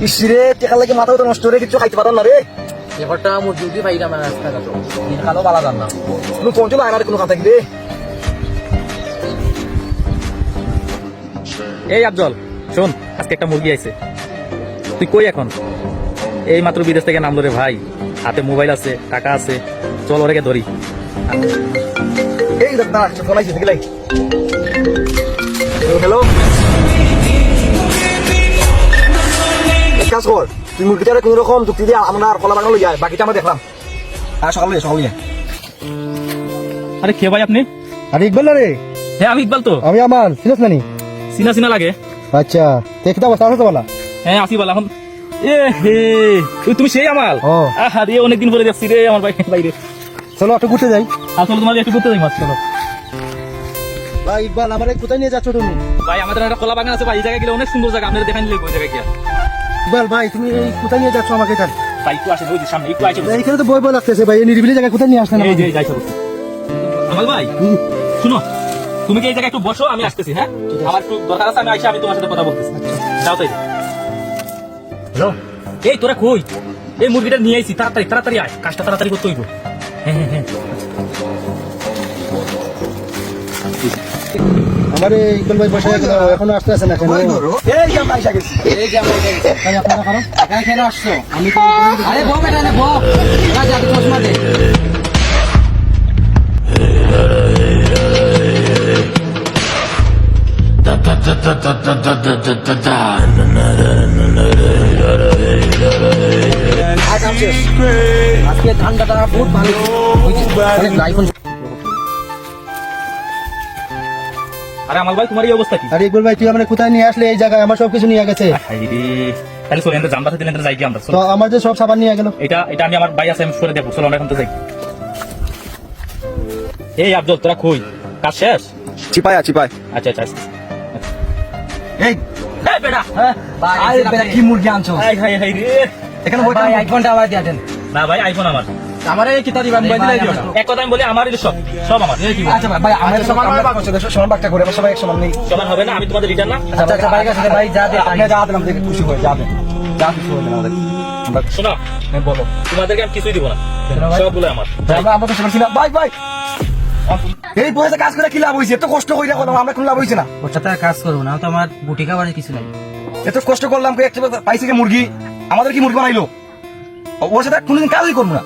ইসরে টেকা লাগে মাথা তো নষ্ট রে কিছু খাইতে পারতাম না রে এবারটা মুরগি উঠি পাই না মানে রাস্তাঘাট দিন কালো বালা জান না কোনো পঞ্চল আয়নার কোনো কাম থাকবে এই আফজল শোন, আজকে একটা মুরগি আইছে। তুই কই এখন? এই মাত্র বিদেশ থেকে নামলো রে ভাই, হাতে মোবাইল আছে, টাকা আছে, চল ওরে ধরি। এই দেখ না ফোন আইছে দেখলাই হ্যালো কাজ কর তুই মুরগিটারে কোনো রকম যুক্তি দিয়ে আমার কলা বাগানো লই যায় বাকিটা আমরা দেখলাম আর সকালে আরে কে ভাই আপনি? আরে ইকবাল রে হ্যাঁ আমি ইকবাল তো। আমি আমার চিনস নানি চিনা চিনা লাগে। আচ্ছা দেখতে অবস্থা আছে তো বলা হ্যাঁ আসি বলা এখন। এ হে তুমি সেই আমাল? আরে অনেকদিন পরে দেখছি রে আমার ভাই বাইরে। চলো একটু ঘুরতে যাই। আসলে তোমার একটু ঘুরতে যাই মাছ। চলো ভাই ইকবাল আমারে কোথায় নিয়ে যাচ্ছ তুমি? ভাই আমাদের একটা কলা বাগান আছে ভাই, এই জায়গায় গেলে অনেক সুন্দর জায়গা, আপনারা দেখাই নিলে ওই জায়গায় গিয়া। ইকবাল ভাই তুমি কোথায় নিয়ে যাচ্ছ আমাকে এখানে? ভাই একটু আসেন, ওই যে সামনে একটু আসেন। এইখানে তো বই লাগতেছে ভাই, এই নিরিবিলি জায়গায় কোথায় নিয়ে আসলেন? এই যে যাই চলো। আমাল ভাই শুনো, তুমি কি এই জায়গায় একটু বসো, আমি আসতেছি। হ্যাঁ আমার একটু দরকার আছে, আমি আইসা আমি তোমার সাথে কথা বলতেছি। যাও তাই। হ্যালো এই তোরা কই? এই মুরগিটা নিয়ে আইছি, তাড়াতাড়ি তাড়াতাড়ি আয়, কাজটা তাড়াতাড়ি করতে হইব। হ্যাঁ হ্যাঁ হ্যাঁ আমার ইকবাল ভাই বসে এখনো আসতে আছে না কেন? এই যে আমরা আইসা গেছি। এই যে আমরা এখানে ভাই আপনারা কারণ এখানে কেন আসছো? আমি আরে বউ বেটা না বউ ওরা যাবে চশমা দে আজকে ঠান্ডাটা বহুত ভালো হয়েছে আইফোন। আরে আমাল ভাই তোমার এই অবস্থা কি? আরে ইকবাল ভাই তুই আমরা কোথায় নিয়ে আসলে? এই জায়গায় আমার সবকিছু নিয়ে গেছে। হাইরে তাহলে চলো এন্ড জামবা দিলে এন্ড যাই কি আমরা। তো আমার যে সব সাবান নিয়ে গেল। এটা আমি আমার ভাই আছে, আমি সরে দেবো। চলো আমরা এখন তো যাই। এই আফজল তোরা কই? কাজ শেষ? চিপায় আচ্ছা আচ্ছা আচ্ছা। এই এই বেটা ভাই আরে বেটা কি মুরগি আনছো? হাই হাই হাই রে। এখানে ভাই আইফোনটা আবার দিয়ে দেন। না ভাই আইফোন আমার। আমারে কিতা দিবেন মোবাইল দিলাই দিও না। এক কথা আমি বলি আমার সব সব আমার। এই কি বল? আচ্ছা ভাই আমাদের সমান ভাগ করছে, সমান ভাগটা করে আমরা সবাই এক সমান নেই। সমান হবে না, আমি তোমাদের রিটার্ন না। আচ্ছা আচ্ছা ভাই কাছে ভাই যা দে আপনি যা দেন আমাদের খুশি হয়ে যাবে। যা খুশি হয়ে যাবে আমাদের। আমরা শোনো বলো তোমাদেরকে আমি কিছুই দিব না, সবগুলো আমার। আমরা তো সেটা ভাই ভাই এই বয়সে কাজ করে কি লাভ হইছে? এত কষ্ট কইরা কথা আমরা কোনো লাভ হইছে না। ওর সাথে আর কাজ করবো না, তো আমার বুটি খাবারের কিছু নাই। এত কষ্ট করলাম একটা পাইছে কি মুরগি, আমাদের কি মুরগি বানাইলো? ওর সাথে কোনদিন কাজই করবো না।